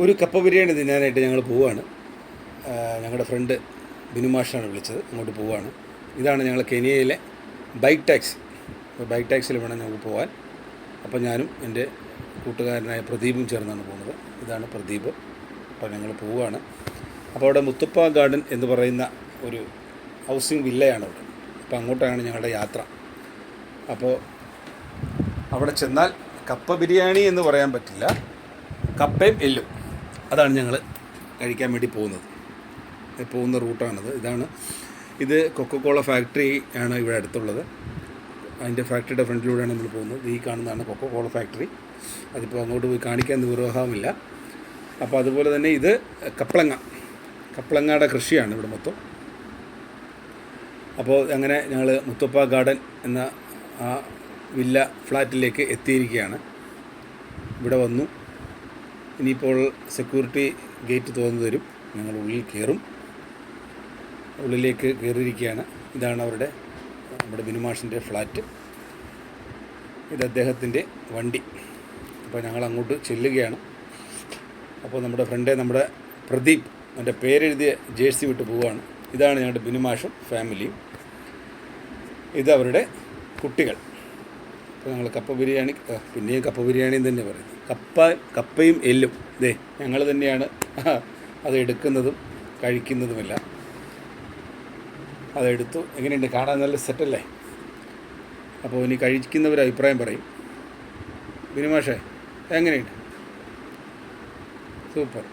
ഒരു കപ്പ ബിരിയാണി തിന്നാനായിട്ട് ഞങ്ങൾ പോവുകയാണ്. ഞങ്ങളുടെ ഫ്രണ്ട് ബിനുമാഷാണ് വിളിച്ചത്, അങ്ങോട്ട് പോവുകയാണ്. ഇതാണ് ഞങ്ങൾ കെനിയയിലെ ബൈക്ക് ടാക്സി. അപ്പോൾ ബൈക്ക് ടാക്സിയിൽ വേണം ഞങ്ങൾക്ക് പോകാൻ. അപ്പോൾ ഞാനും എൻ്റെ കൂട്ടുകാരനായ പ്രദീപും ചേർന്നാണ് പോകുന്നത്. ഇതാണ് പ്രദീപ്. അപ്പോൾ ഞങ്ങൾ പോവുകയാണ്. അപ്പോൾ അവിടെ മുത്തപ്പ ഗാർഡൻ എന്ന് പറയുന്ന ഒരു ഹൗസിംഗ് വില്ലയാണ് അവിടെ. അപ്പോൾ അങ്ങോട്ടാണ് ഞങ്ങളുടെ യാത്ര. അപ്പോൾ അവിടെ ചെന്നാൽ കപ്പ ബിരിയാണി എന്ന് പറയാൻ പറ്റില്ല, കപ്പയും എല്ലും അതാണ് ഞങ്ങൾ കഴിക്കാൻ വേണ്ടി പോകുന്ന റൂട്ടാണിത്. ഇത് കൊക്കക്കോള ഫാക്ടറി ആണ് ഇവിടെ അടുത്തുള്ളത്. അതിൻ്റെ ഫാക്ടറിയുടെ ഫ്രണ്ടിലൂടെയാണ് നമ്മൾ പോകുന്നത്. ഈ കാണുന്നതാണ് കൊക്കക്കോള ഫാക്ടറി. അതിപ്പോൾ അങ്ങോട്ട് പോയി കാണിക്കാൻ നിർവാഹമില്ല. അപ്പോൾ അതുപോലെ തന്നെ ഇത് കപ്പളങ്ങയുടെ കൃഷിയാണ് ഇവിടെ മൊത്തം. അപ്പോൾ അങ്ങനെ ഞങ്ങൾ മുത്തപ്പ ഗാർഡൻ എന്ന ആ വില്ല ഫ്ലാറ്റിലേക്ക് എത്തിയിരിക്കുകയാണ്. ഇവിടെ വന്നു. ഇനിയിപ്പോൾ സെക്യൂരിറ്റി ഗേറ്റ് തുറന്നു തരും. ഞങ്ങൾ ഉള്ളിൽ കയറും. ഉള്ളിലേക്ക് കയറിയിരിക്കുകയാണ്. ഇതാണ് നമ്മുടെ ബിനുമാഷിൻ്റെ ഫ്ലാറ്റ്. ഇത് അദ്ദേഹത്തിൻ്റെ വണ്ടി. അപ്പോൾ ഞങ്ങൾ അങ്ങോട്ട് ചെല്ലുകയാണ്. അപ്പോൾ നമ്മുടെ പ്രദീപ് എൻ്റെ പേരെഴുതിയ ജേഴ്സി വിട്ട് പോവുകയാണ്. ഇതാണ് ഞങ്ങളുടെ ബിനുമാഷും ഫാമിലിയും. ഇതവരുടെ കുട്ടികൾ. അപ്പോൾ ഞങ്ങൾ കപ്പ ബിരിയാണി, പിന്നെയും കപ്പ ബിരിയാണിയും തന്നെ പറയുന്നത്. കപ്പയും എല്ലും ഞങ്ങൾ തന്നെയാണ് അത് എടുക്കുന്നതും കഴിക്കുന്നതുമെല്ലാം. അതെടുത്തു. എങ്ങനെയുണ്ട്? കാണാൻ നല്ല സെറ്റല്ലേ? അപ്പോൾ ഇനി കഴിക്കുന്നവർ അഭിപ്രായം പറയും. ബിനുമാഷേ എങ്ങനെയുണ്ട്? സൂപ്പർ.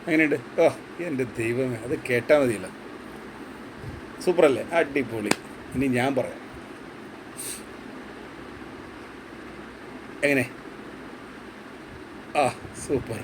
എങ്ങനെയുണ്ട്? എൻ്റെ ദൈവമേ, അത് കേട്ടാൽ മതിയല്ലോ. സൂപ്പറല്ലേ? അടിപൊളി. ഇനി ഞാൻ പറയാം. എങ്ങനെ? സൂപ്പർ.